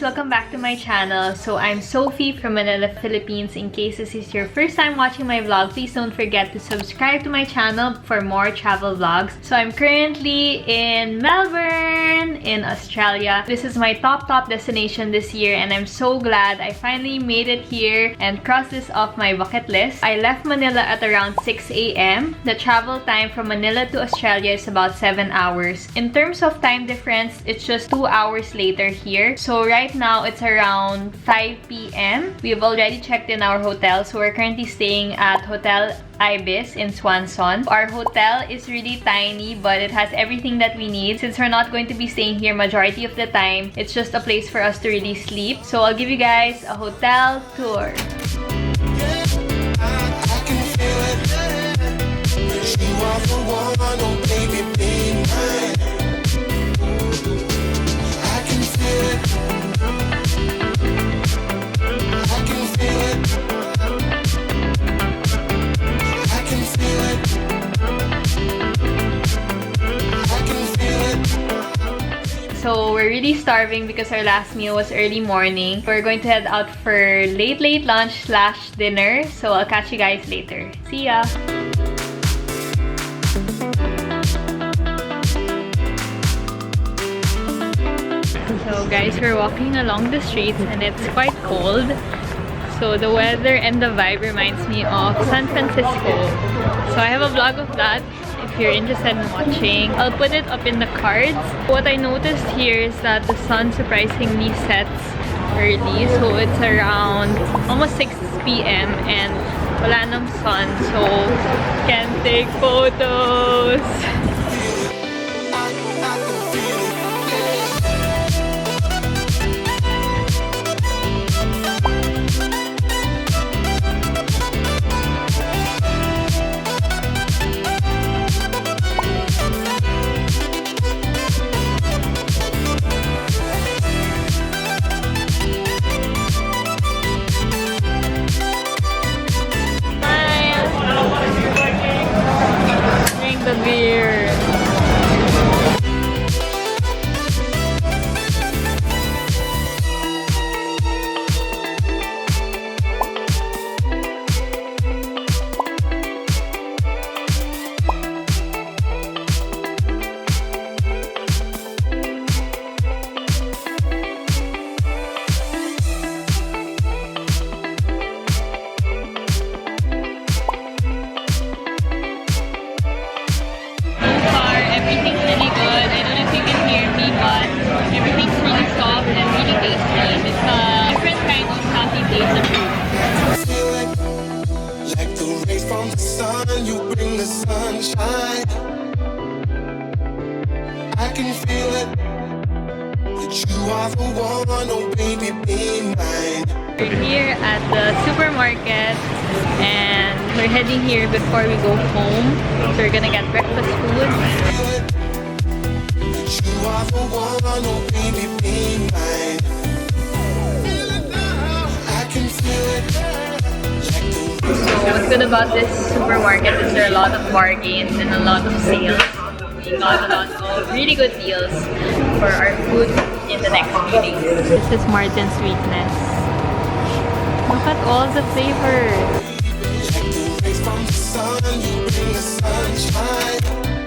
Welcome back to my channel. So I'm Sophie from Manila, Philippines. In case this is your first time watching my vlog, please don't forget to subscribe to my channel for more travel vlogs. So I'm currently in Melbourne in Australia. This is my top destination this year, and I'm so glad I finally made it here and crossed this off my bucket list. I left Manila at around 6 AM. The travel time from Manila to Australia is about 7 hours. In terms of time difference, it's just 2 hours later here. So right now it's around 5 PM. We've already checked in our hotel, so we're currently staying at Hotel Ibis in Swanson. Our hotel is really tiny, but it has everything that we need. Since we're not going to be staying here majority of the time, it's just a place for us to really sleep. So I'll give you guys a hotel tour. So we're really starving because our last meal was early morning. We're going to head out for late lunch / dinner. So I'll catch you guys later. See ya! So guys, we're walking along the streets and it's quite cold. So the weather and the vibe reminds me of San Francisco. So I have a vlog of that. If you're interested in watching, I'll put it up in the cards. What I noticed here is that the sun surprisingly sets early. So it's around almost 6 PM and wala nang sun. So can take photos. The beer. I can feel it, that you are the one, oh baby, be mine. We're here at the supermarket and we're heading here before we go home. So we're gonna get breakfast food. That you are the one, oh baby, be mine. I can feel it. So what's good about this supermarket is there are a lot of bargains and a lot of sales. We got a lot of really good deals for our food in the next few days. This is Martin's Sweetness. Look at all the flavors.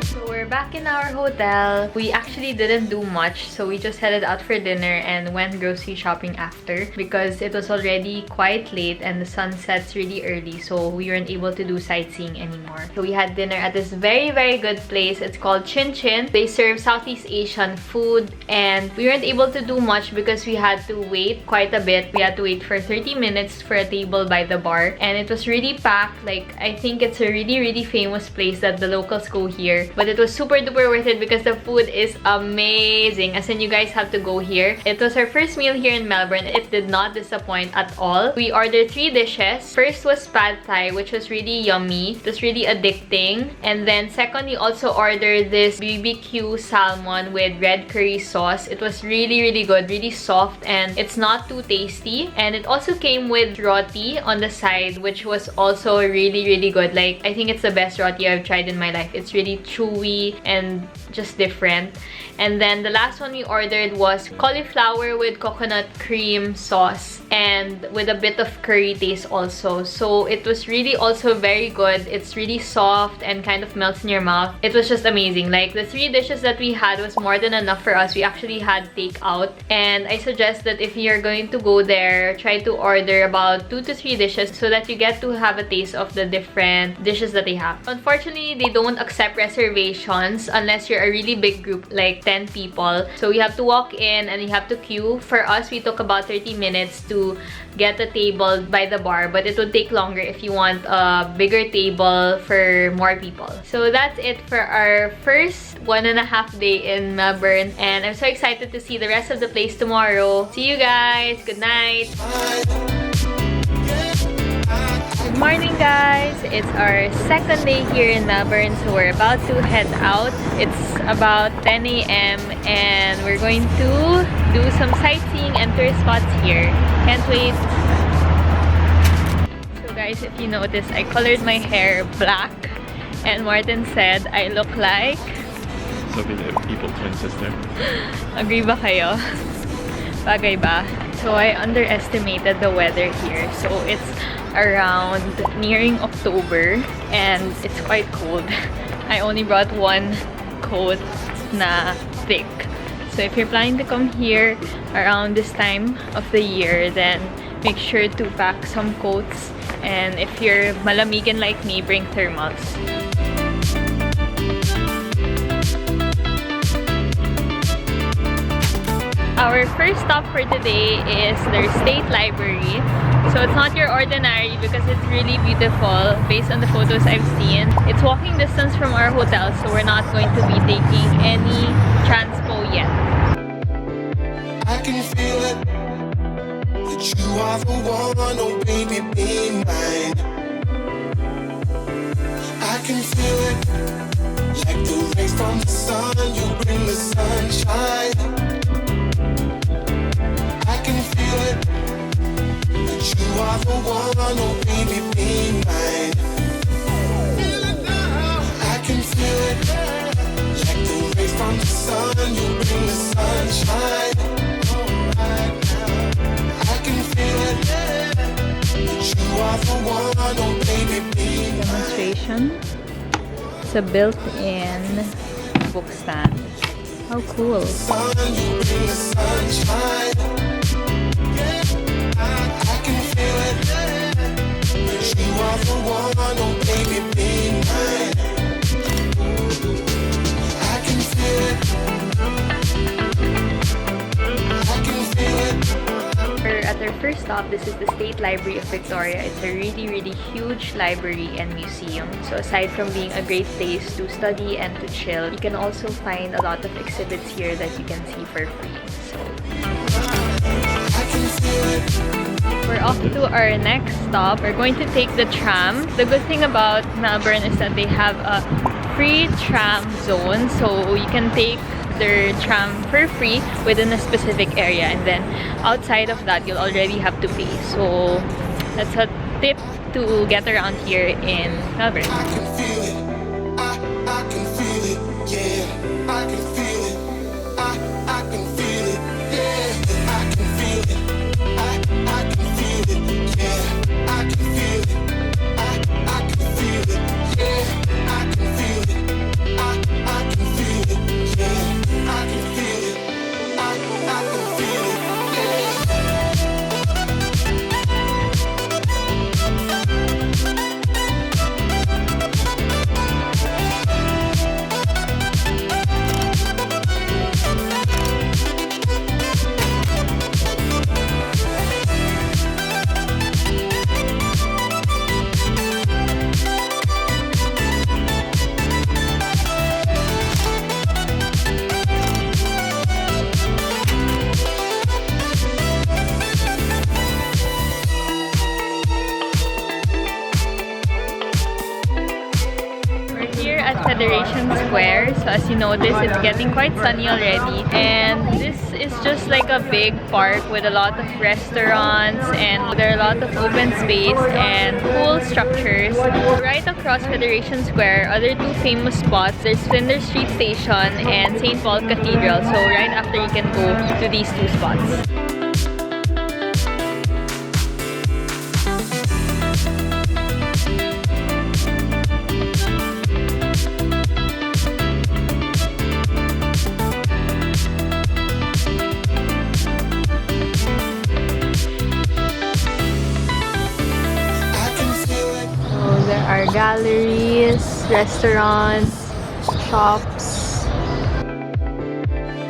So we're back in our hotel. We actually didn't do much, so we just headed out for dinner and went grocery shopping after because it was already quite late and the sun sets really early, so we weren't able to do sightseeing anymore. So we had dinner at this very good place. It's called Chin Chin. They serve Southeast Asian food and we weren't able to do much because we had to wait quite a bit. We had to wait for 30 minutes for a table by the bar and it was really packed. Like, I think it's a really famous place that the locals go here, but it was super duper worth it because the food is amazing. As in, you guys have to go here. It was our first meal here in Melbourne. It did not disappoint at all. We ordered 3 dishes. First was pad thai, which was really yummy. It was really addicting. And then second, we also ordered this BBQ salmon with red curry sauce. It was really, really good, really soft, and it's not too tasty. And it also came with roti on the side, which was also really, really good. Like, I think it's the best roti I've tried in my life. It's really chewy and just different. And then the last one we ordered was cauliflower with coconut cream sauce and with a bit of curry taste also. So it was really also very good. It's really soft and kind of melts in your mouth. It was just amazing. Like, the 3 dishes that we had was more than enough for us. We actually had takeout, and I suggest that if you're going to go there, try to order about 2 to 3 dishes so that you get to have a taste of the different dishes that they have. Unfortunately, they don't accept reservations unless you're a really big group, like 10 people. So you have to walk in and you have to queue. For us, we took about 30 minutes to get a table by the bar, but it would take longer if you want a bigger table for more people. So that's it for our first 1.5 day in Melbourne, and I'm so excited to see the rest of the place tomorrow. See you guys. Good night. Good morning, guys. It's our second day here in Melbourne, so we're about to head out. It's about 10 a.m. and we're going to do some sightseeing and tourist spots here. Can't wait. So guys, if you notice, I colored my hair black and Martin said I look like Sophie, the people twin sister. Agree ba kayo? Bagay ba? So I underestimated the weather here. So it's around nearing October and it's quite cold. I only brought one coat na thick. So if you're planning to come here around this time of the year, then make sure to pack some coats. And if you're malamigan like me, bring thermals. Our first stop for today is their state library. So it's not your ordinary because it's really beautiful based on the photos I've seen. It's walking distance from our hotel, so we're not going to be taking any transpo yet. I can feel it, that you are the one, oh baby, be mine. I can feel it, like the rays from the sun, you bring the sunshine. I can feel it, that you are the one, oh baby, be mine. I can feel it, like the rays from the sun, you bring the sunshine. I can feel it, that you are the one, oh baby, be mine. Demonstration. It's a built-in book stand. How cool. Sun, you bring the sunshine. I can feel it, that you are the one, oh baby, be mine. I can feel it, I can feel it. We're at our first stop. This is the State Library of Victoria. It's a really, really huge library and museum. So aside from being a great place to study and to chill, you can also find a lot of exhibits here that you can see for free. So we're off to our next stop. We're going to take the tram. The good thing about Melbourne is that they have a free tram zone, so you can take their tram for free within a specific area, and then outside of that you'll already have to pay. So that's a tip to get around here in Melbourne. I can feel it, I can feel it, yeah. I can feel it, I can feel it, yeah. I can feel it, I can feel it, yeah. I can feel it, I can feel it, yeah. I can feel it, I can feel it, yeah. I can feel it, I can feel it, yeah. Federation Square. So as you notice, it's getting quite sunny already. And this is just like a big park with a lot of restaurants, and there are a lot of open space and cool structures. Right across Federation Square, other two famous spots, there's Flinders Street Station and St. Paul Cathedral. So right after, you can go to these two spots. There are galleries, restaurants, shops.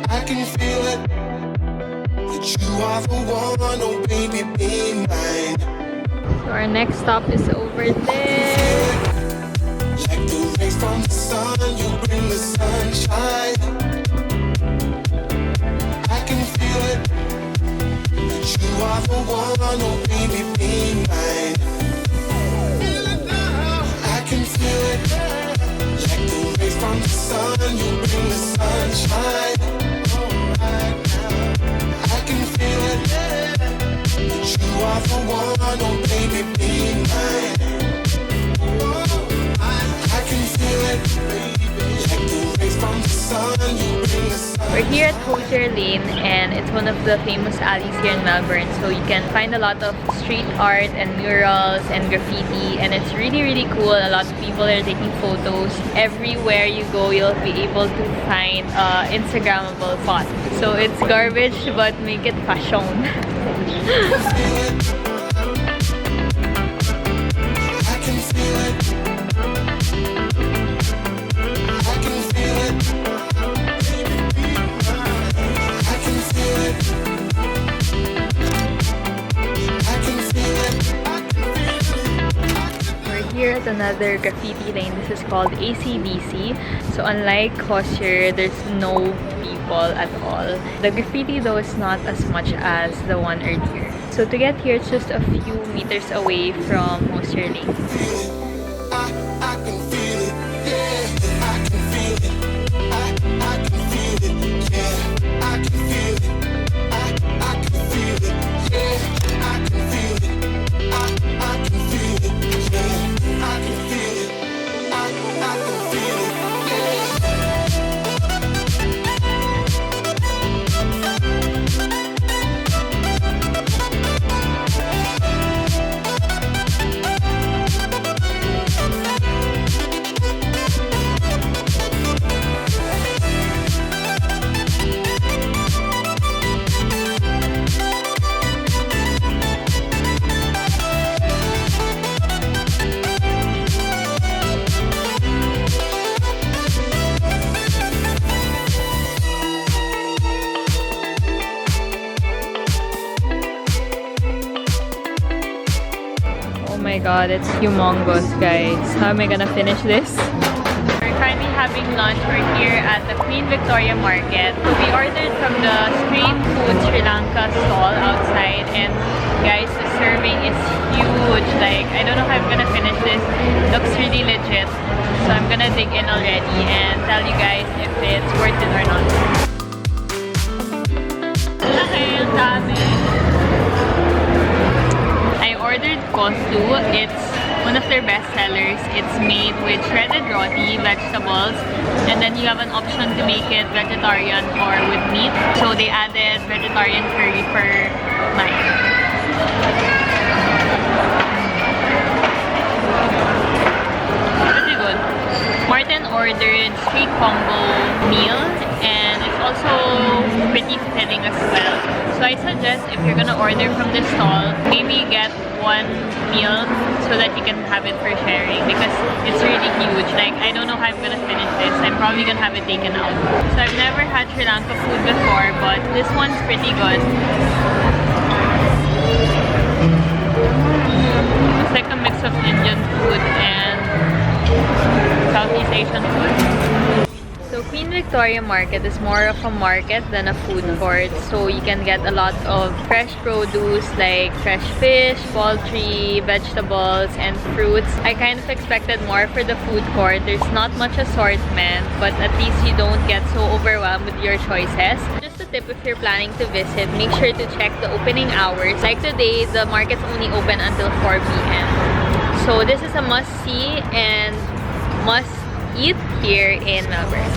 I can feel it, that you are the one, oh baby, be mine. So our next stop is over there. Like the rays from the sun, you bring the sunshine. I can feel it, that you are the one, oh baby, be mine. I can feel it, like the rays from the sun, you bring the sunshine. I can feel it, that you are the one, oh baby, be mine. I can feel it, like the rays from the sun, you bring the sunshine. We're here at Hosier Lane, and it's one of the famous alleys here in Melbourne. So you can find a lot of street art and murals and graffiti, and it's really cool. A lot of people are taking photos. Everywhere you go, you'll be able to find Instagrammable spot. So it's garbage, but make it fashion. Here at another graffiti lane. This is called ACDC. So unlike Hosier, there's no people at all. The graffiti though is not as much as the one earlier. So to get here, it's just a few meters away from Hosier Lane. I can feel it, yeah, I can feel it, I can feel it, yeah, I can feel it, I can feel it, yeah, I can feel it, I can feel it, yeah, I can feel it, I can feel it, Oh my god, it's humongous, guys. How am I gonna finish this? We're currently having lunch. We're here at the Queen Victoria Market. So we ordered from the street food Sri Lanka stall outside, and guys, the serving is huge. Like, I don't know how I'm gonna finish this. It looks really legit. So I'm gonna dig in already and tell you guys if it's worth it or not. Okay, ang dami. I ordered koslu. It's one of their best sellers. It's made with shredded roti, vegetables, and then you have an option to make it vegetarian or with meat. So they added vegetarian curry for mine. Pretty good. Martin ordered street combo meal, and it's also pretty filling as well. So I suggest if you're gonna order from this stall, maybe get one meal so that you can have it for sharing, because it's really huge. Like, I don't know how I'm gonna finish this. I'm probably gonna have it taken out. So I've never had Sri Lanka food before, but this one's pretty good. It's like a mix of Indian food and Southeast Asian food. So Queen Victoria Market is more of a market than a food court. So you can get a lot of fresh produce like fresh fish, poultry, vegetables, and fruits. I kind of expected more for the food court. There's not much assortment, but at least you don't get so overwhelmed with your choices. Just a tip, if you're planning to visit, make sure to check the opening hours. Like today, the market's only open until 4 p.m. So this is a must-see and must-eat here in Melbourne.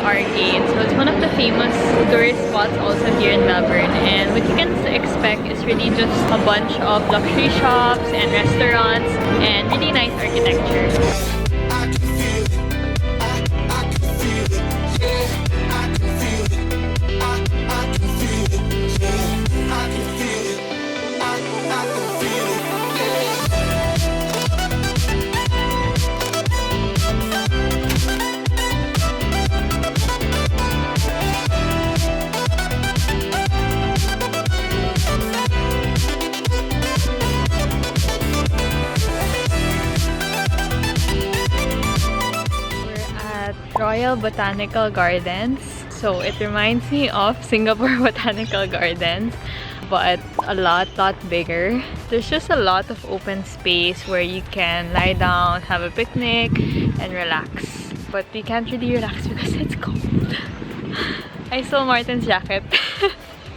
Arcade. So it's one of the famous tourist spots also here in Melbourne, and what you can expect is really just a bunch of luxury shops and restaurants and really nice architecture. Royal Botanical Gardens. So it reminds me of Singapore Botanical Gardens, but a lot bigger. There's just a lot of open space where you can lie down, have a picnic, and relax. But we can't really relax because it's cold. I stole Martin's jacket.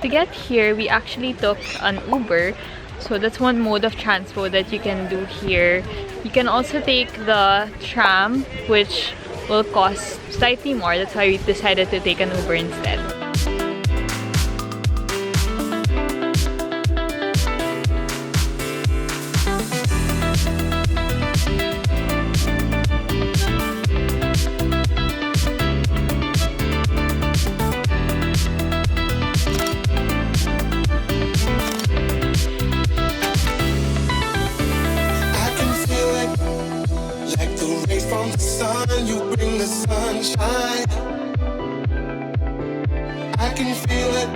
To get here, we actually took an Uber. So that's one mode of transport that you can do here. You can also take the tram, which will cost slightly more. That's why we decided to take an Uber instead. From the sun, you bring the sunshine. I can feel it,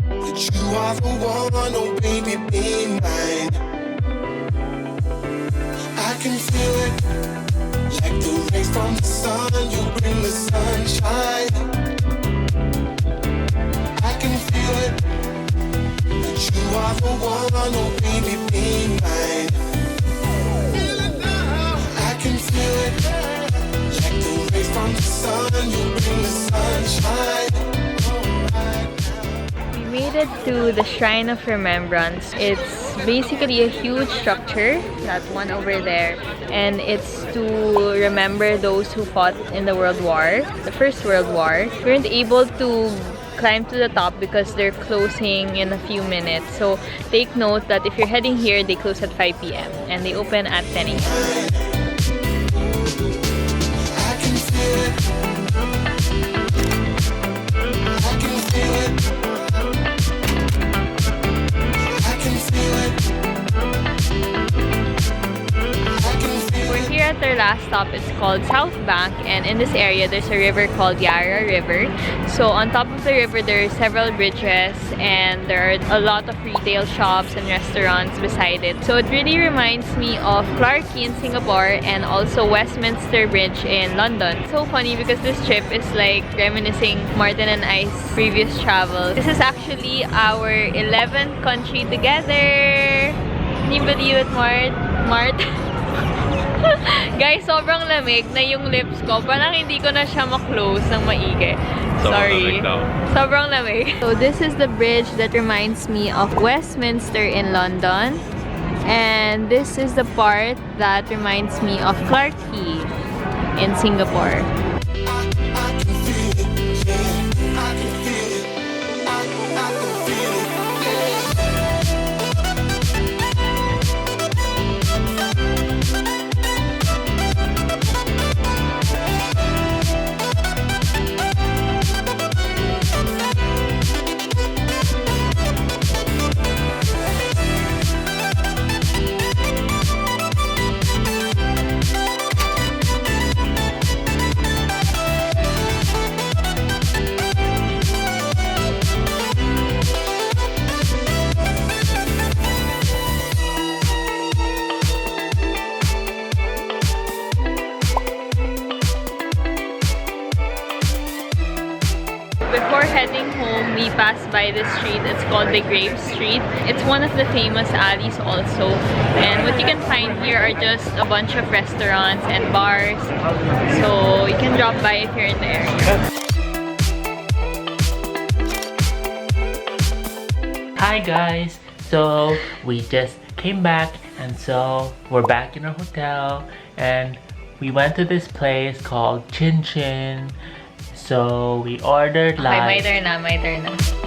that you are the one, oh baby, be mine. I can feel it, like the rays from the sun, you bring the sunshine. I can feel it, that you are the one, oh baby, be mine. We made it to the Shrine of Remembrance. It's basically a huge structure, that one over there, and it's to remember those who fought in the World War, the First World War. We weren't able to climb to the top because they're closing in a few minutes. So take note that if you're heading here, they close at 5 p.m. and they open at 10 a.m. At our last stop, it's called Southbank, and in this area there's a river called Yarra River. So on top of the river there are several bridges, and there are a lot of retail shops and restaurants beside it. So it really reminds me of Clarke Quay in Singapore and also Westminster Bridge in London. So funny because this trip is like reminiscing Martin and I's previous travel. This is actually our 11th country together. Can you believe it, Mart? Guys, sobrang lamig na yung lips ko. Parang hindi ko na siya ma-close ng maigi. Sorry. Sobrang lamig. So this is the bridge that reminds me of Westminster in London. And this is the part that reminds me of Clarke Quay in Singapore. before heading home, we passed by this street. It's called the Grape Street. It's one of the famous alleys also. And what you can find here are just a bunch of restaurants and bars. So you can drop by if you're in the area. Hi guys! So we just came back and so we're back in our hotel and we went to this place called Chin Chin. So we ordered like... Okay, my turn na.